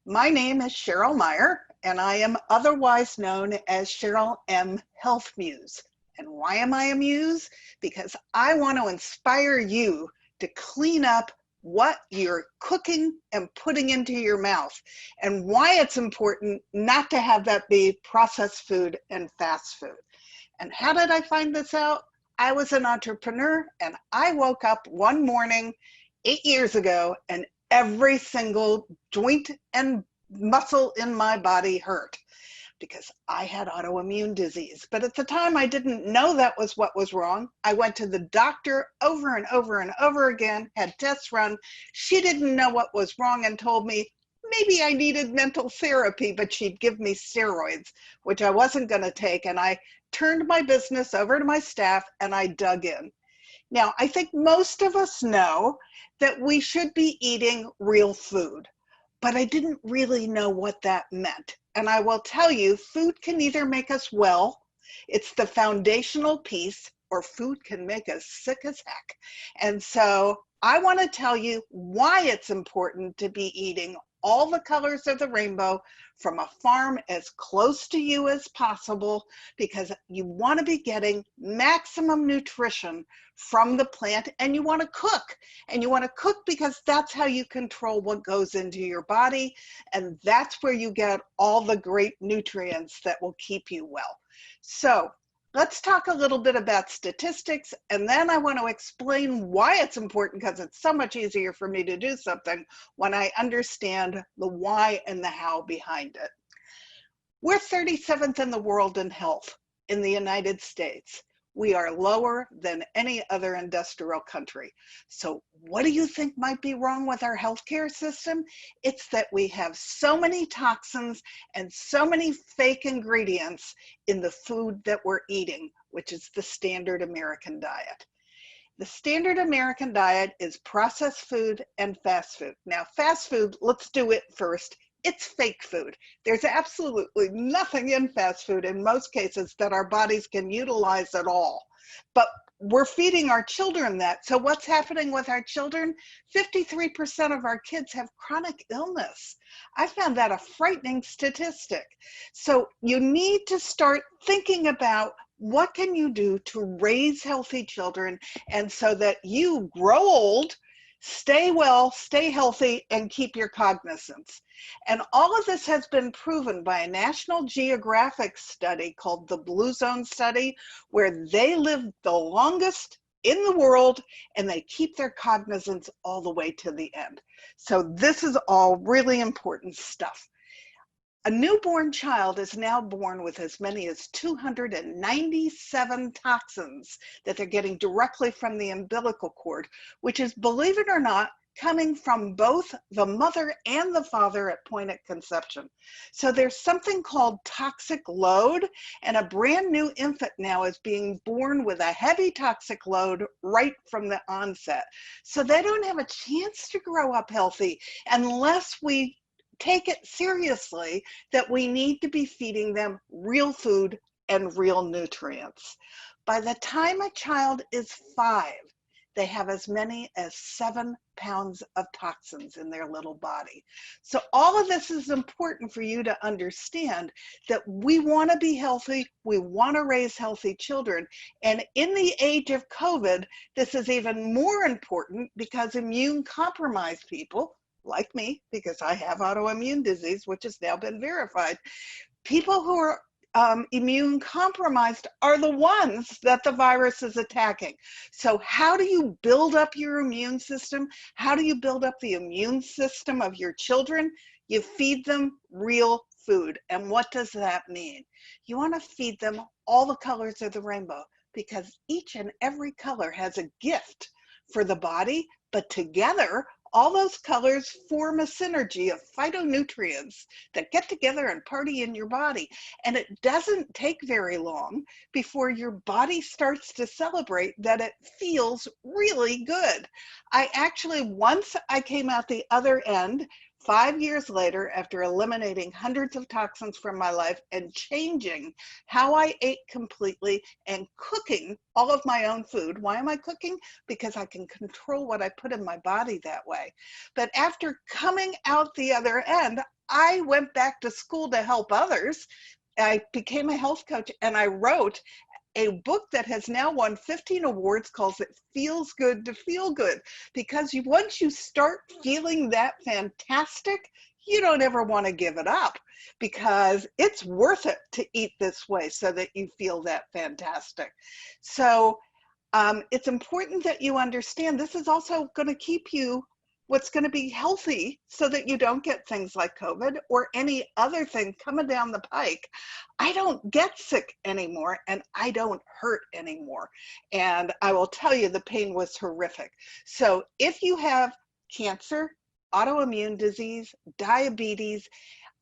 My name is Cheryl Meyer, and I am otherwise known as Cheryl M. Health Muse. And why am I a muse? Because I want to inspire you to clean up what you're cooking and putting into your mouth, and why it's important not to have that be processed food and fast food. And how did I find this out? I was an entrepreneur, and I woke up one morning 8 years ago, and every single joint and muscle in my body hurt because I had autoimmune disease. But at the time, I didn't know that was what was wrong. I went to the doctor over and over and over again, had tests run. She didn't know what was wrong and told me maybe I needed mental therapy, but she'd give me steroids, which I wasn't going to take. And I turned my business over to my staff and I dug in. Now, I think most of us know that we should be eating real food, but I didn't really know what that meant. And I will tell you, food can either make us well, it's the foundational piece, or food can make us sick as heck. And so I want to tell you why it's important to be eating all the colors of the rainbow from a farm as close to you as possible, because you want to be getting maximum nutrition from the plant, and you want to cook. And you want to cook because that's how you control what goes into your body, and that's where you get all the great nutrients that will keep you well. So let's talk a little bit about statistics, and then I want to explain why it's important, because it's so much easier for me to do something when I understand the why and the how behind it. We're 37th in the world in health in the United States. We are lower than any other industrial country. So what do you think might be wrong with our healthcare system? It's that we have so many toxins and so many fake ingredients in the food that we're eating, which is the standard American diet. The standard American diet is processed food and fast food. Now, fast food, let's do it first. It's fake food. There's absolutely nothing in fast food in most cases that our bodies can utilize at all. But we're feeding our children that. So what's happening with our children? 53% of our kids have chronic illness. I found that a frightening statistic. So you need to start thinking about what can you do to raise healthy children, and so that you grow old, stay well, stay healthy, and keep your cognizance. And all of this has been proven by a National Geographic study called the Blue Zone Study, where they live the longest in the world and they keep their cognizance all the way to the end. So this is all really important stuff. A newborn child is now born with as many as 297 toxins that they're getting directly from the umbilical cord, which is, believe it or not, coming from both the mother and the father at point of conception. So there's something called toxic load, and a brand new infant now is being born with a heavy toxic load right from the onset. So they don't have a chance to grow up healthy unless we take it seriously that we need to be feeding them real food and real nutrients. By the time a child is 5, they have as many as 7 pounds of toxins in their little body. So all of this is important for you to understand, that we want to be healthy, we want to raise healthy children. And in the age of COVID, this is even more important because immune compromised people, like me, because I have autoimmune disease, which has now been verified, people who are immune compromised are the ones that the virus is attacking. So how do you build up your immune system? How do you build up the immune system of your children? You feed them real food. And what does that mean? You want to feed them all the colors of the rainbow, because each and every color has a gift for the body, but together all those colors form a synergy of phytonutrients that get together and party in your body. And it doesn't take very long before your body starts to celebrate that it feels really good. Once I came out the other end 5 years later, after eliminating hundreds of toxins from my life and changing how I ate completely and cooking all of my own food. Why am I cooking? Because I can control what I put in my body that way. But after coming out the other end, I went back to school to help others. I became a health coach and I wrote a book that has now won 15 awards, calls it Feels Good to Feel Good, because once you start feeling that fantastic, you don't ever want to give it up, because it's worth it to eat this way so that you feel that fantastic. So it's important that you understand this is also going to keep you what's going to be healthy so that you don't get things like COVID or any other thing coming down the pike. I don't get sick anymore and I don't hurt anymore. And I will tell you, the pain was horrific. So if you have cancer, autoimmune disease, diabetes,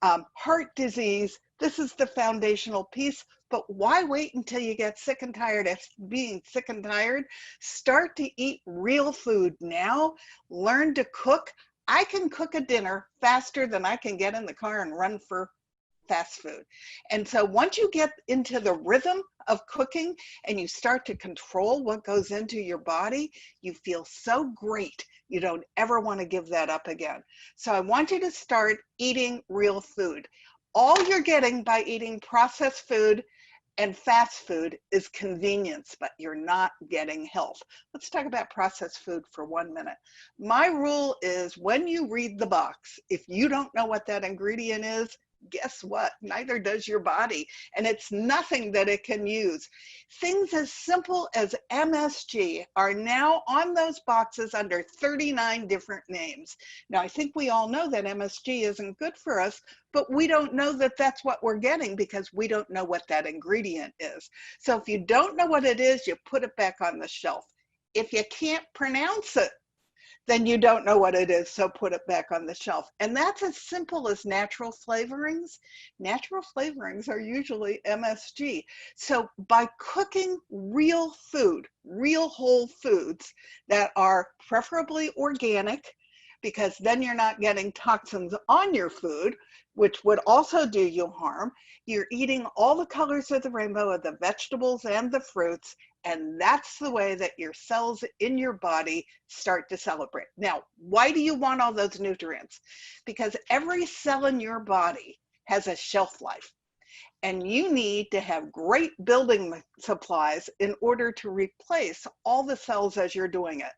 heart disease, this is the foundational piece. But why wait until you get sick and tired of being sick and tired? Start to eat real food now. Learn to cook. I can cook a dinner faster than I can get in the car and run for fast food. And so once you get into the rhythm of cooking and you start to control what goes into your body, you feel so great. You don't ever want to give that up again. So I want you to start eating real food. All you're getting by eating processed food and fast food is convenience, but you're not getting health. Let's talk about processed food for 1 minute. My rule is, when you read the box, if you don't know what that ingredient is, guess what? Neither does your body, and it's nothing that it can use. Things as simple as MSG are now on those boxes under 39 different names. Now, I think we all know that MSG isn't good for us, but we don't know that that's what we're getting because we don't know what that ingredient is. So if you don't know what it is, you put it back on the shelf. If you can't pronounce it, then you don't know what it is, so put it back on the shelf. And that's as simple as natural flavorings. Natural flavorings are usually MSG. So by cooking real food, real whole foods that are preferably organic, because then you're not getting toxins on your food, which would also do you harm. You're eating all the colors of the rainbow of the vegetables and the fruits, and that's the way that your cells in your body start to celebrate. Now, why do you want all those nutrients? Because every cell in your body has a shelf life, and you need to have great building supplies in order to replace all the cells as you're doing it.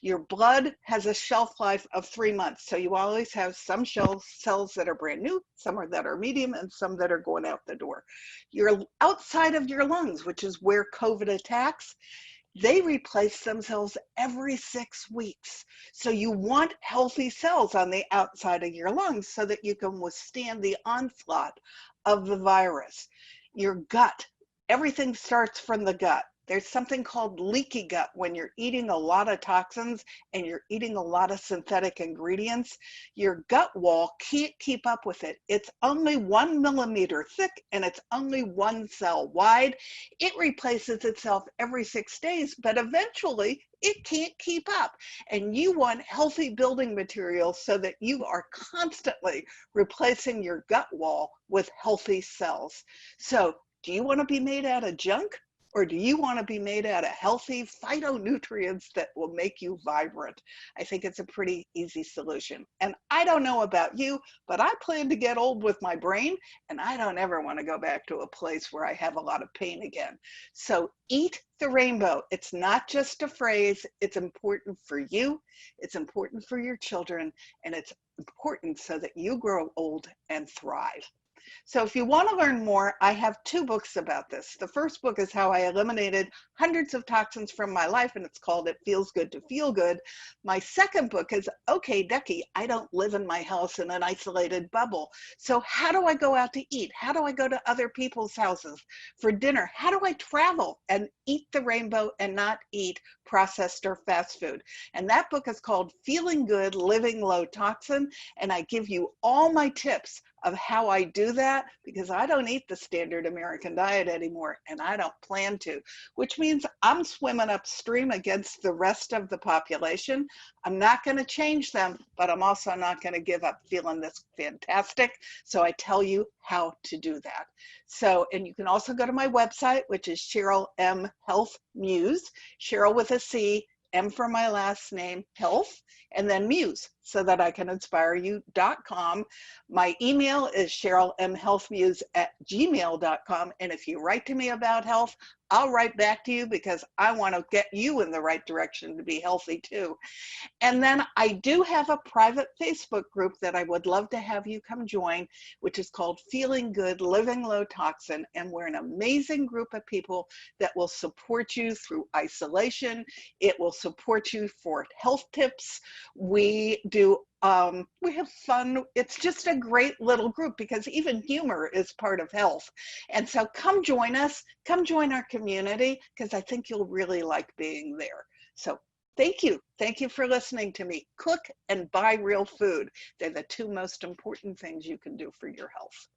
Your blood has a shelf life of 3 months. So you always have some cells that are brand new, some that are medium, and some that are going out the door. You're outside of your lungs, which is where COVID attacks. They replace themselves every 6 weeks. So you want healthy cells on the outside of your lungs so that you can withstand the onslaught of the virus. Your gut, everything starts from the gut. There's something called leaky gut when you're eating a lot of toxins and you're eating a lot of synthetic ingredients. Your gut wall can't keep up with it. It's only 1 millimeter thick and it's only 1 cell wide. It replaces itself every 6 days, but eventually it can't keep up. And you want healthy building materials so that you are constantly replacing your gut wall with healthy cells. So do you want to be made out of junk? Or do you want to be made out of healthy phytonutrients that will make you vibrant? I think it's a pretty easy solution. And I don't know about you, but I plan to get old with my brain, and I don't ever want to go back to a place where I have a lot of pain again. So eat the rainbow. It's not just a phrase. It's important for you. It's important for your children, and it's important so that you grow old and thrive. So if you want to learn more, I have 2 books about this. The first book is how I eliminated hundreds of toxins from my life, and it's called It Feels Good to Feel Good. My second book is, okay, Ducky, I don't live in my house in an isolated bubble. So how do I go out to eat? How do I go to other people's houses for dinner? How do I travel and eat the rainbow and not eat processed or fast food? And that book is called Feeling Good, Living Low Toxin, and I give you all my tips of how I do that, because I don't eat the standard American diet anymore, and I don't plan to, which means I'm swimming upstream against the rest of the population. I'm not going to change them, but I'm also not going to give up feeling this fantastic. So I tell you how to do that. So, and you can also go to my website, which is Cheryl M. Health Muse, Cheryl with a C, M for my last name, health, and then muse, so that I can inspire you.com. My email is cherylmhealthmuse@gmail.com. And if you write to me about health, I'll write back to you, because I want to get you in the right direction to be healthy too. And then I do have a private Facebook group that I would love to have you come join, which is called Feeling Good, Living Low Toxin. And we're an amazing group of people that will support you through isolation. It will support you for health tips. We have fun. It's just a great little group, because even humor is part of health. And so come join us, come join our community, because I think you'll really like being there. So thank you. Thank you for listening to me. Cook and buy real food. They're the two most important things you can do for your health.